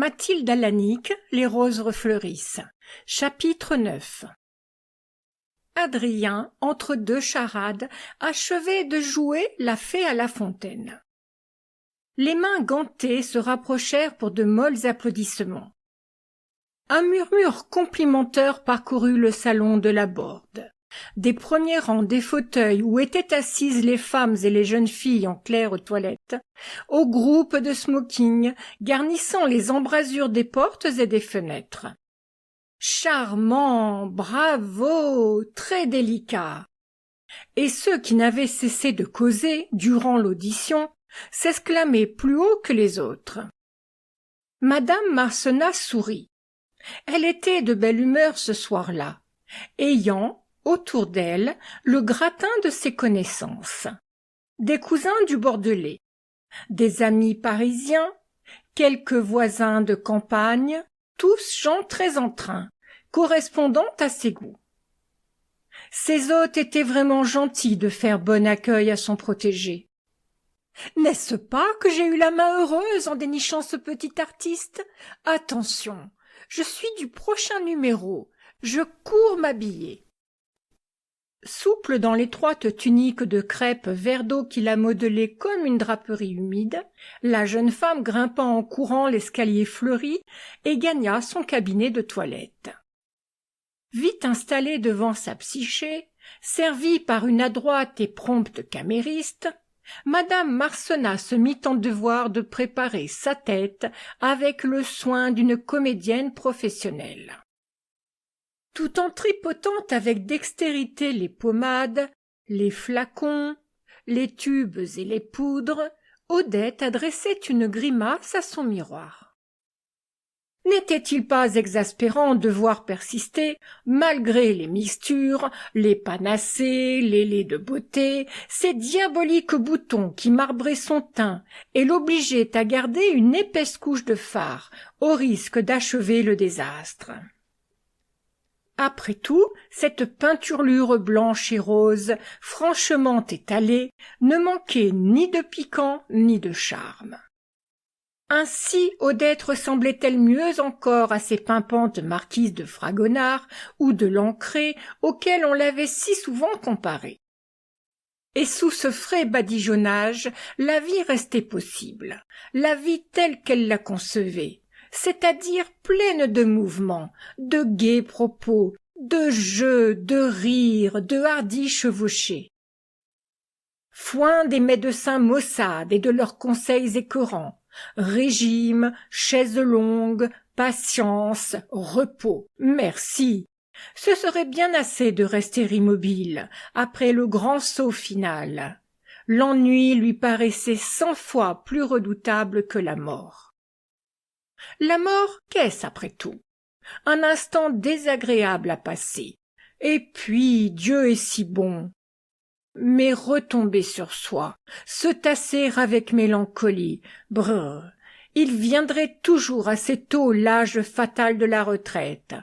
Mathilde Alanic, Les roses refleurissent. Chapitre 9. Adrien, entre deux charades, achevait de jouer la fée à la fontaine. Les mains gantées se rapprochèrent pour de molles applaudissements. Un murmure complimenteur parcourut le salon de la Borde. Des premiers rangs des fauteuils où étaient assises les femmes et les jeunes filles en claires toilettes, aux groupes de smoking garnissant les embrasures des portes et des fenêtres. Charmant, bravo, très délicat. Et ceux qui n'avaient cessé de causer durant l'audition s'exclamaient plus haut que les autres. Madame Marcenat sourit. Elle était de belle humeur ce soir-là, ayant, autour d'elle, le gratin de ses connaissances. Des cousins du Bordelais, des amis parisiens, quelques voisins de campagne, tous gens très en train, correspondant à ses goûts. Ses hôtes étaient vraiment gentils de faire bon accueil à son protégé. « N'est-ce pas que j'ai eu la main heureuse en dénichant ce petit artiste ? Attention, je suis du prochain numéro, je cours m'habiller. » Souple dans l'étroite tunique de crêpe vert d'eau qui la modelait comme une draperie humide, la jeune femme grimpa en courant l'escalier fleuri et gagna son cabinet de toilette. Vite installée devant sa psyché, servie par une adroite et prompte camériste, Madame Marcenat se mit en devoir de préparer sa tête avec le soin d'une comédienne professionnelle. Tout en tripotant avec dextérité les pommades, les flacons, les tubes et les poudres, Odette adressait une grimace à son miroir. N'était-il pas exaspérant de voir persister, malgré les mixtures, les panacées, les laits de beauté, ces diaboliques boutons qui marbraient son teint et l'obligeaient à garder une épaisse couche de fard, au risque d'achever le désastre. Après tout, cette peinturlure blanche et rose, franchement étalée, ne manquait ni de piquant ni de charme. Ainsi Odette ressemblait-elle mieux encore à ces pimpantes marquises de Fragonard ou de Lancret auxquelles on l'avait si souvent comparée. Et sous ce frais badigeonnage, la vie restait possible, la vie telle qu'elle la concevait, c'est-à-dire pleine de mouvements, de gais propos, de jeux, de rires, de hardis chevauchés. Foin des médecins maussades et de leurs conseils écœurants, régime, chaises longues, patience, repos, merci. Ce serait bien assez de rester immobile après le grand saut final. L'ennui lui paraissait 100 fois plus redoutable que la mort. La mort, qu'est-ce après tout? Un instant désagréable à passer. Et puis, Dieu est si bon. Mais retomber sur soi, se tasser avec mélancolie, brrr, il viendrait toujours assez tôt l'âge fatal de la retraite.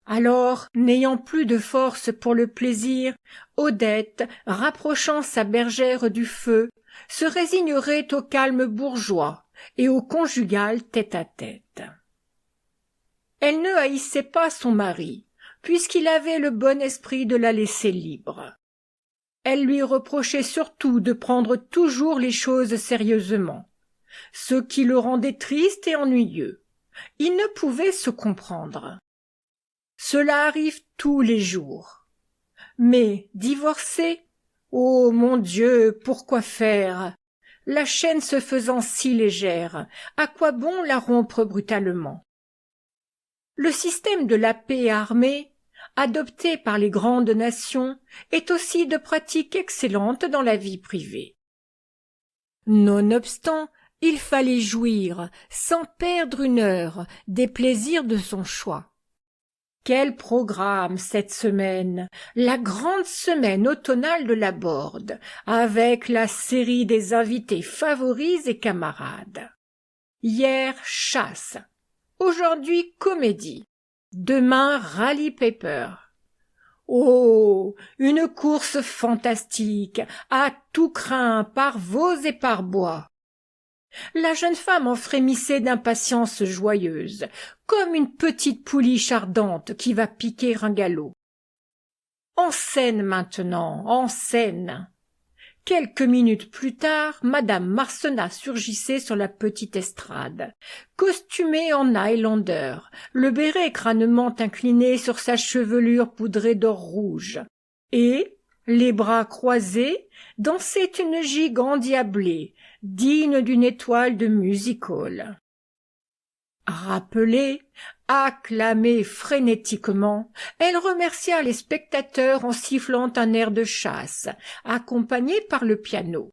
Alors, n'ayant plus de force pour le plaisir, Odette, rapprochant sa bergère du feu, se résignerait au calme bourgeois et au conjugal tête-à-tête. Elle ne haïssait pas son mari, puisqu'il avait le bon esprit de la laisser libre. Elle lui reprochait surtout de prendre toujours les choses sérieusement, ce qui le rendait triste et ennuyeux. Il ne pouvait se comprendre. Cela arrive tous les jours. Mais divorcer, oh mon Dieu, pourquoi faire? La chaîne se faisant si légère, à quoi bon la rompre brutalement? Le système de la paix armée, adopté par les grandes nations, est aussi de pratique excellente dans la vie privée. Nonobstant, il fallait jouir, sans perdre une heure, des plaisirs de son choix. Quel programme cette semaine, la grande semaine automnale de la Borde, avec la série des invités favoris et camarades. Hier, chasse. Aujourd'hui, comédie. Demain, rallye paper. Oh, une course fantastique, à tout crin par Vaux et par Bois. La jeune femme en frémissait d'impatience joyeuse, comme une petite pouliche ardente qui va piquer un galop. En scène maintenant, en scène. Quelques minutes plus tard, madame Marcenat surgissait sur la petite estrade, costumée en highlander, le béret crânement incliné sur sa chevelure poudrée d'or rouge, et, les bras croisés, dansait une gigue endiablée, digne d'une étoile de music-hall. Rappelée, acclamée frénétiquement, elle remercia les spectateurs en sifflant un air de chasse, accompagné par le piano.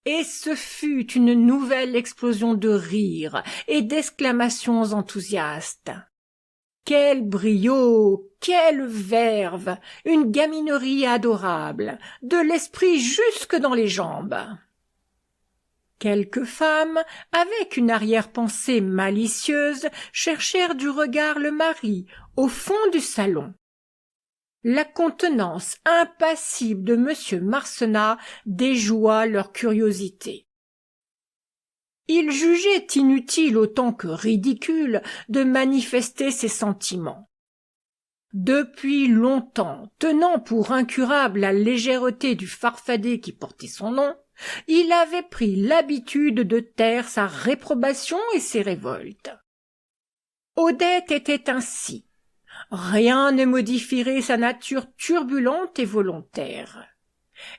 Et ce fut une nouvelle explosion de rires et d'exclamations enthousiastes. Quel brio, quelle verve, une gaminerie adorable, de l'esprit jusque dans les jambes. Quelques femmes, avec une arrière-pensée malicieuse, cherchèrent du regard le mari, au fond du salon. La contenance impassible de M. Marcenat déjoua leur curiosité. Il jugeait inutile autant que ridicule de manifester ses sentiments. Depuis longtemps, tenant pour incurable la légèreté du farfadet qui portait son nom, il avait pris l'habitude de taire sa réprobation et ses révoltes. Odette était ainsi. Rien ne modifierait sa nature turbulente et volontaire.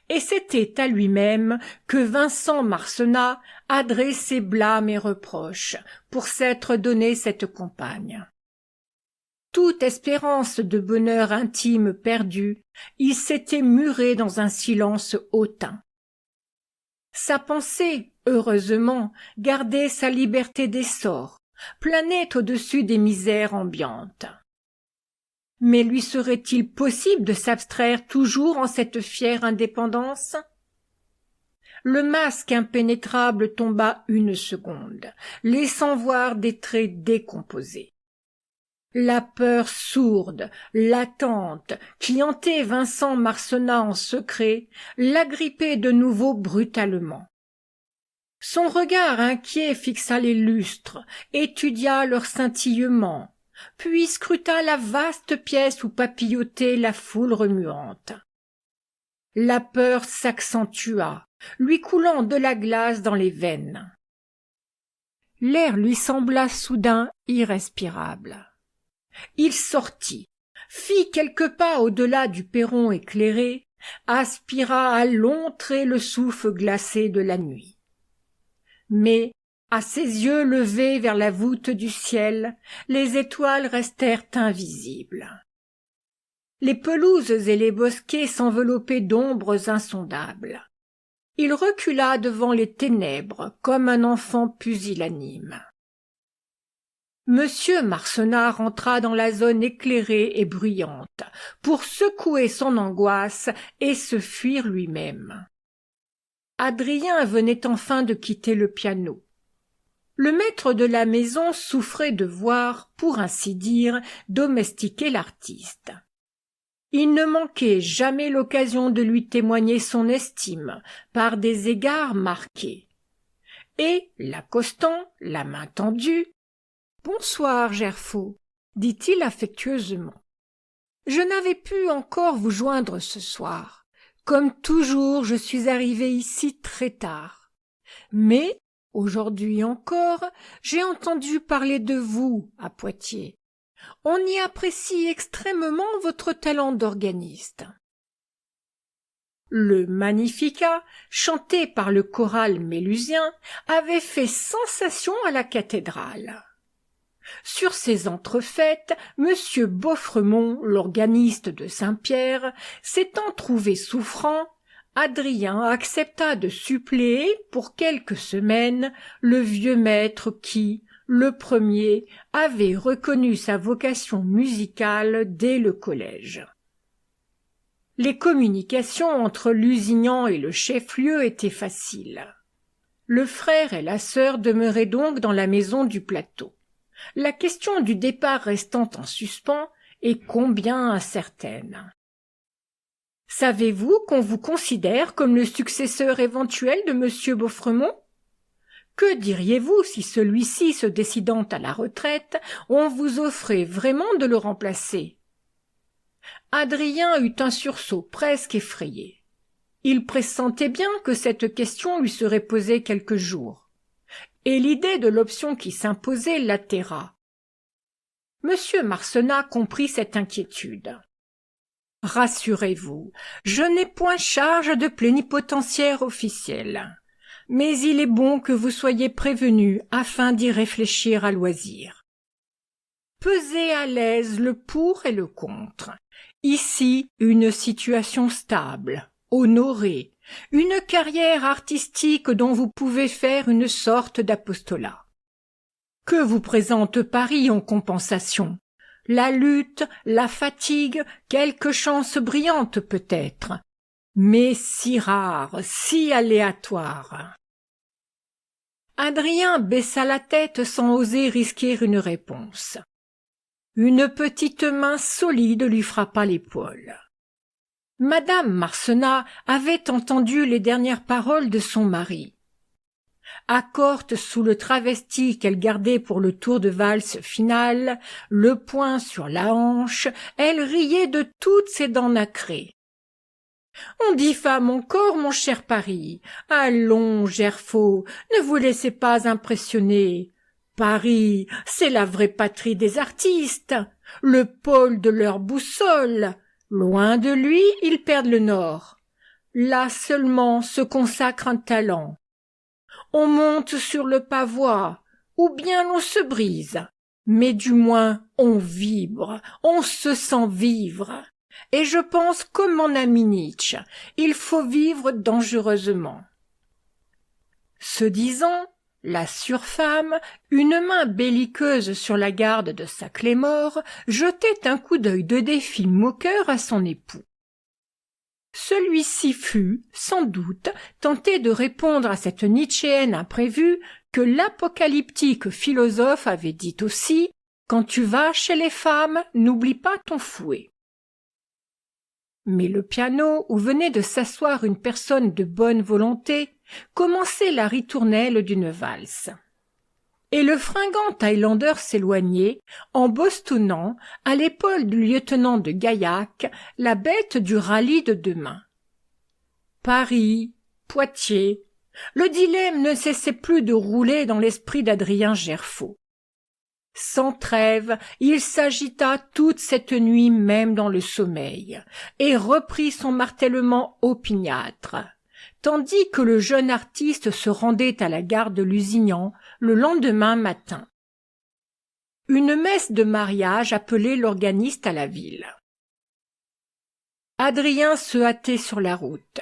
Et c'était à lui-même que Vincent Marcenat adressait blâme et reproche pour s'être donné cette compagne. Toute espérance de bonheur intime perdue, il s'était muré dans un silence hautain. Sa pensée, heureusement, gardait sa liberté d'essor, planait au-dessus des misères ambiantes. Mais lui serait-il possible de s'abstraire toujours en cette fière indépendance? Le masque impénétrable tomba une seconde, laissant voir des traits décomposés. La peur sourde, latente, qui hantait Vincent Marcenat en secret, l'agrippait de nouveau brutalement. Son regard inquiet fixa les lustres, étudia leur scintillement, puis scruta la vaste pièce où papillotait la foule remuante. La peur s'accentua, lui coulant de la glace dans les veines. L'air lui sembla soudain irrespirable. Il sortit, fit quelques pas au-delà du perron éclairé, aspira à longs traits le souffle glacé de la nuit. Mais, à ses yeux levés vers la voûte du ciel, les étoiles restèrent invisibles. Les pelouses et les bosquets s'enveloppaient d'ombres insondables. Il recula devant les ténèbres comme un enfant pusillanime. Monsieur Marcenat rentra dans la zone éclairée et bruyante pour secouer son angoisse et se fuir lui-même. Adrien venait enfin de quitter le piano. Le maître de la maison souffrait de voir, pour ainsi dire, domestiquer l'artiste. Il ne manquait jamais l'occasion de lui témoigner son estime par des égards marqués. Et, l'accostant, la main tendue, « Bonsoir, Gerfaut, » dit-il affectueusement. « Je n'avais pu encore vous joindre ce soir. Comme toujours, je suis arrivé ici très tard. Mais, aujourd'hui encore, j'ai entendu parler de vous à Poitiers. On y apprécie extrêmement votre talent d'organiste. » Le Magnificat, chanté par le choral mélusien, avait fait sensation à la cathédrale. Sur ces entrefaites, M. Beauffremont, l'organiste de Saint-Pierre, s'étant trouvé souffrant, Adrien accepta de suppléer pour quelques semaines le vieux maître qui, le premier, avait reconnu sa vocation musicale dès le collège. Les communications entre Lusignan et le chef-lieu étaient faciles. Le frère et la sœur demeuraient donc dans la maison du plateau. La question du départ restant en suspens est combien incertaine. « Savez-vous qu'on vous considère comme le successeur éventuel de M. Beauffremont ? Que diriez-vous si celui-ci, se décidant à la retraite, on vous offrait vraiment de le remplacer? Adrien eut un sursaut presque effrayé. Il pressentait bien que cette question lui serait posée quelque jour, et l'idée de l'option qui s'imposait l'atterra. Monsieur Marcenat comprit cette inquiétude. « Rassurez-vous, je n'ai point charge de plénipotentiaire officiel, mais il est bon que vous soyez prévenu afin d'y réfléchir à loisir. Pesez à l'aise le pour et le contre. Ici, une situation stable, honorée, une carrière artistique dont vous pouvez faire une sorte d'apostolat. Que vous présente Paris en compensation? La lutte, la fatigue, quelques chances brillantes peut-être, mais si rares, si aléatoires. » Adrien baissa la tête sans oser risquer une réponse. Une petite main solide lui frappa l'épaule. Madame Marcenat avait entendu les dernières paroles de son mari. Accorte sous le travesti qu'elle gardait pour le tour de valse final, le poing sur la hanche, elle riait de toutes ses dents nacrées. « On diffame encore, mon cher Paris. Allons, Gerfaut, ne vous laissez pas impressionner. Paris, c'est la vraie patrie des artistes, le pôle de leur boussole. Loin de lui, ils perdent le nord. Là seulement se consacre un talent. On monte sur le pavois, ou bien l'on se brise, mais du moins on vibre, on se sent vivre. Et je pense comme mon ami Nietzsche, il faut vivre dangereusement. » Ce disant, la surfemme, une main belliqueuse sur la garde de sa Clémore, jetait un coup d'œil de défi moqueur à son époux. Celui-ci fut, sans doute, tenté de répondre à cette Nietzschéenne imprévue que l'apocalyptique philosophe avait dit aussi « Quand tu vas chez les femmes, n'oublie pas ton fouet ». Mais le piano, où venait de s'asseoir une personne de bonne volonté, commençait la ritournelle d'une valse. Et le fringant Highlander s'éloignait, en bostonnant, à l'épaule du lieutenant de Gaillac, la bête du rallye de demain. Paris, Poitiers, le dilemme ne cessait plus de rouler dans l'esprit d'Adrien Gerfaut. Sans trêve, il s'agita toute cette nuit même dans le sommeil, et reprit son martèlement opiniâtre, tandis que le jeune artiste se rendait à la gare de Lusignan le lendemain matin. Une messe de mariage appelait l'organiste à la ville. Adrien se hâtait sur la route.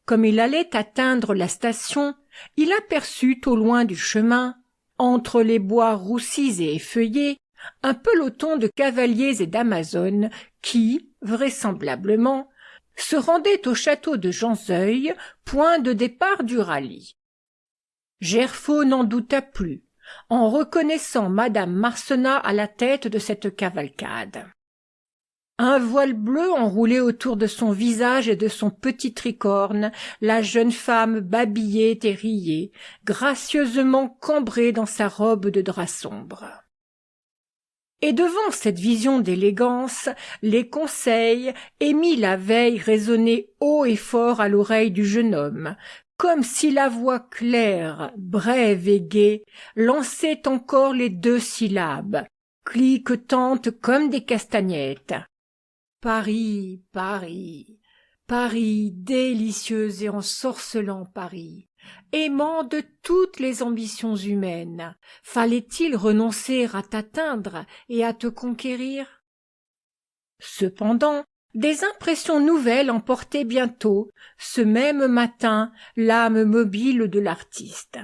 Comme il allait atteindre la station, il aperçut au loin du chemin, entre les bois roussis et effeuillés, un peloton de cavaliers et d'amazones qui, vraisemblablement, se rendaient au château de Janzeuil, point de départ du rallye. Gerfaut n'en douta plus, en reconnaissant madame Marcenat à la tête de cette cavalcade. Un voile bleu enroulé autour de son visage et de son petit tricorne, la jeune femme babillait et riait, gracieusement cambrée dans sa robe de drap sombre. Et devant cette vision d'élégance, les conseils, émis la veille, résonnaient haut et fort à l'oreille du jeune homme, comme si la voix claire, brève et gaie, lançait encore les 2 syllabes, cliquetantes comme des castagnettes. Paris, Paris, Paris, délicieux et ensorcelant Paris, aimant de toutes les ambitions humaines, fallait-il renoncer à t'atteindre et à te conquérir? Cependant, des impressions nouvelles emportaient bientôt, ce même matin, l'âme mobile de l'artiste.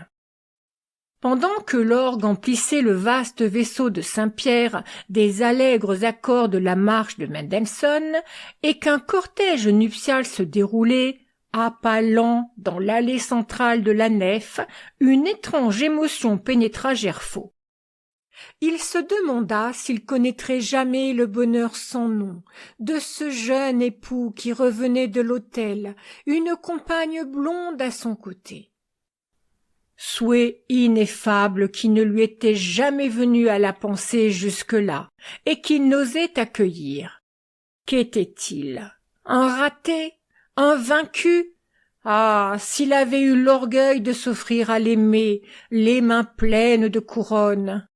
Pendant que l'orgue emplissait le vaste vaisseau de Saint-Pierre des allègres accords de la marche de Mendelssohn, et qu'un cortège nuptial se déroulait, à pas lents dans l'allée centrale de la nef, une étrange émotion pénétra Gerfaut. Il se demanda s'il connaîtrait jamais le bonheur sans nom de ce jeune époux qui revenait de l'autel, une compagne blonde à son côté. souhait ineffable qui ne lui était jamais venu à la pensée jusque-là et qu'il n'osait accueillir. Qu'était-il? Un raté? Un vaincu? Ah, s'il avait eu l'orgueil de s'offrir à l'aimer, les mains pleines de couronnes!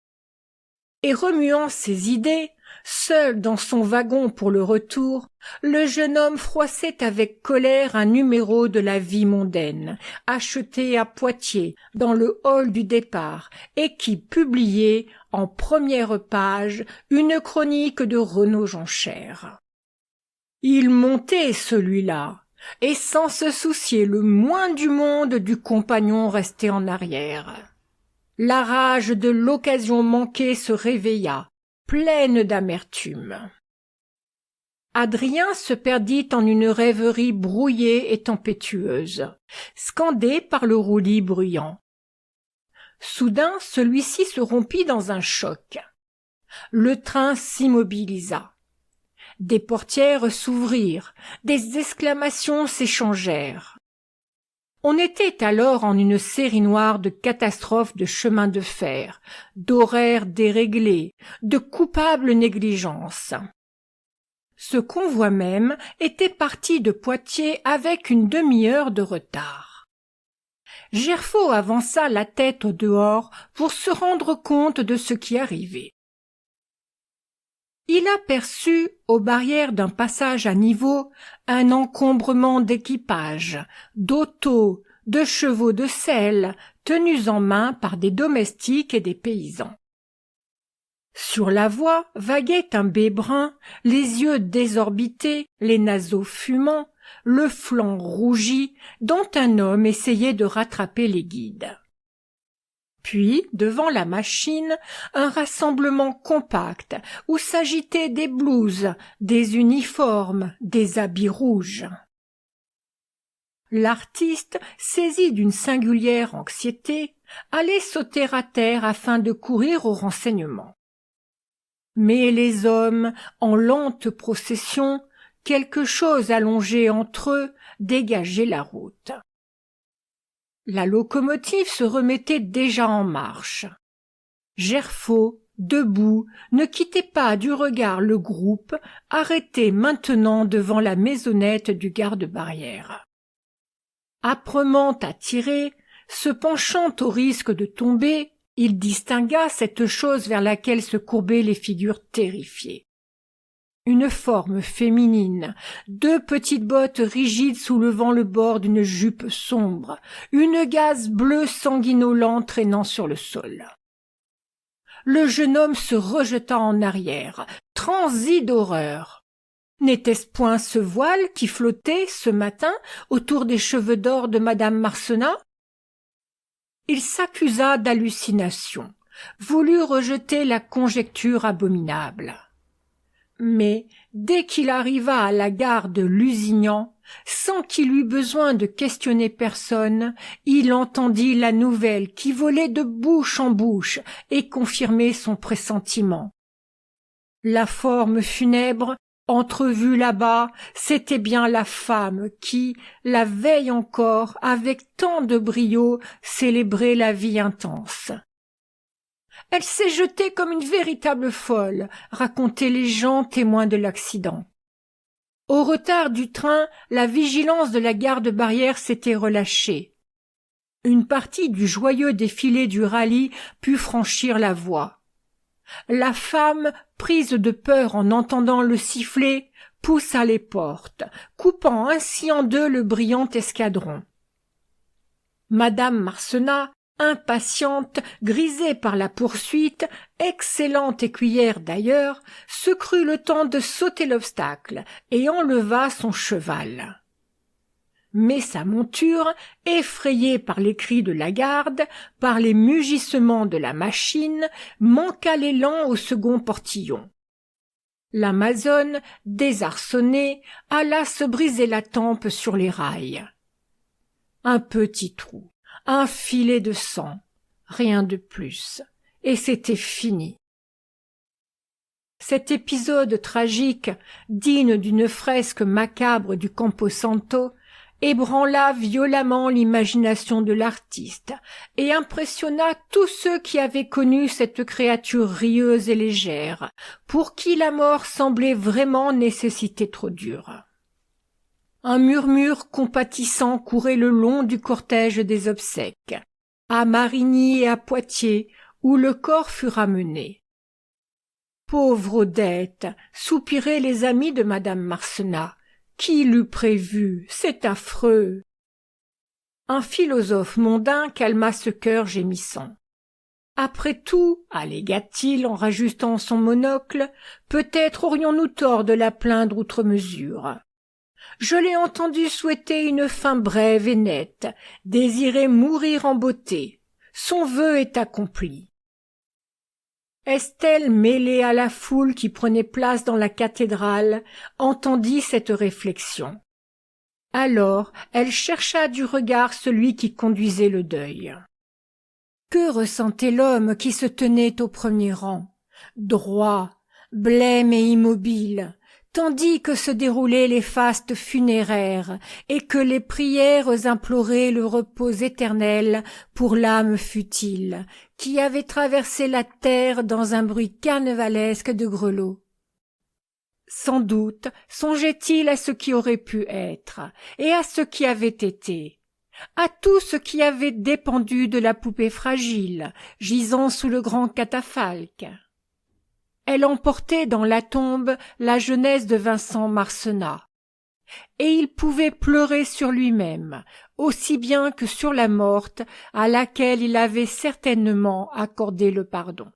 Et remuant ses idées, seul dans son wagon pour le retour, le jeune homme froissait avec colère un numéro de la vie mondaine, acheté à Poitiers, dans le hall du départ, et qui publiait, en première page, une chronique de Renaud Janchère. Il montait, celui-là, et sans se soucier le moins du monde du compagnon resté en arrière. La rage de l'occasion manquée se réveilla, pleine d'amertume. Adrien se perdit en une rêverie brouillée et tempétueuse, scandée par le roulis bruyant. Soudain, celui-ci se rompit dans un choc. Le train s'immobilisa. Des portières s'ouvrirent, des exclamations s'échangèrent. On était alors en une série noire de catastrophes de chemins de fer, d'horaires déréglés, de coupables négligences. Ce convoi même était parti de Poitiers avec une demi-heure de retard. Gerfaut avança la tête au dehors pour se rendre compte de ce qui arrivait. Il aperçut, aux barrières d'un passage à niveau, un encombrement d'équipages, d'autos, de chevaux de selle, tenus en main par des domestiques et des paysans. Sur la voie vaguait un bai brun, les yeux désorbités, les naseaux fumants, le flanc rougi, dont un homme essayait de rattraper les guides. Puis, devant la machine, un rassemblement compact où s'agitaient des blouses, des uniformes, des habits rouges. L'artiste, saisi d'une singulière anxiété, allait sauter à terre afin de courir au renseignement. Mais les hommes, en lente procession, quelque chose allongé entre eux, dégageait la route. La locomotive se remettait déjà en marche. Gerfaut, debout, ne quittait pas du regard le groupe, arrêté maintenant devant la maisonnette du garde-barrière. Âprement attiré, se penchant au risque de tomber, il distingua cette chose vers laquelle se courbaient les figures terrifiées. Une forme féminine, deux petites bottes rigides soulevant le bord d'une jupe sombre, une gaze bleue sanguinolente traînant sur le sol. Le jeune homme se rejeta en arrière, transi d'horreur. N'était-ce point ce voile qui flottait, ce matin, autour des cheveux d'or de madame Marcenat? Il s'accusa d'hallucination, voulut rejeter la conjecture abominable. Mais, dès qu'il arriva à la gare de Lusignan, sans qu'il eût besoin de questionner personne, il entendit la nouvelle qui volait de bouche en bouche et confirmait son pressentiment. La forme funèbre, entrevue là-bas, c'était bien la femme qui, la veille encore, avec tant de brio, célébrait la vie intense. Elle s'est jetée comme une véritable folle, racontaient les gens témoins de l'accident. Au retard du train, la vigilance de la garde-barrière s'était relâchée. Une partie du joyeux défilé du rallye put franchir la voie. La femme, prise de peur en entendant le sifflet, poussa les portes, coupant ainsi en deux le brillant escadron. Madame Marcenat, impatiente, grisée par la poursuite, excellente écuyère d'ailleurs, se crut le temps de sauter l'obstacle et enleva son cheval. Mais sa monture, effrayée par les cris de la garde, par les mugissements de la machine, manqua l'élan au second portillon. L'Amazone, désarçonnée, alla se briser la tempe sur les rails. Un petit trou, un filet de sang, rien de plus, et c'était fini. Cet épisode tragique, digne d'une fresque macabre du Camposanto, ébranla violemment l'imagination de l'artiste et impressionna tous ceux qui avaient connu cette créature rieuse et légère, pour qui la mort semblait vraiment nécessité trop dure. Un murmure compatissant courait le long du cortège des obsèques, à Marigny et à Poitiers, où le corps fut ramené. Pauvre Odette, soupiraient les amis de madame Marcenat. Qui l'eût prévu? C'est affreux. Un philosophe mondain calma ce cœur gémissant. Après tout, allégua-t-il en rajustant son monocle, peut-être aurions-nous tort de la plaindre outre mesure. Je l'ai entendu souhaiter une fin brève et nette, désirer mourir en beauté. Son vœu est accompli. Estelle, mêlée à la foule qui prenait place dans la cathédrale, entendit cette réflexion. Alors elle chercha du regard celui qui conduisait le deuil. Que ressentait l'homme qui se tenait au premier rang, droit, blême et immobile, tandis que se déroulaient les fastes funéraires et que les prières imploraient le repos éternel pour l'âme futile qui avait traversé la terre dans un bruit carnevalesque de grelots. Sans doute songeait-il à ce qui aurait pu être et à ce qui avait été, à tout ce qui avait dépendu de la poupée fragile gisant sous le grand catafalque. Elle emportait dans la tombe la jeunesse de Vincent Marcenat, et il pouvait pleurer sur lui-même, aussi bien que sur la morte à laquelle il avait certainement accordé le pardon.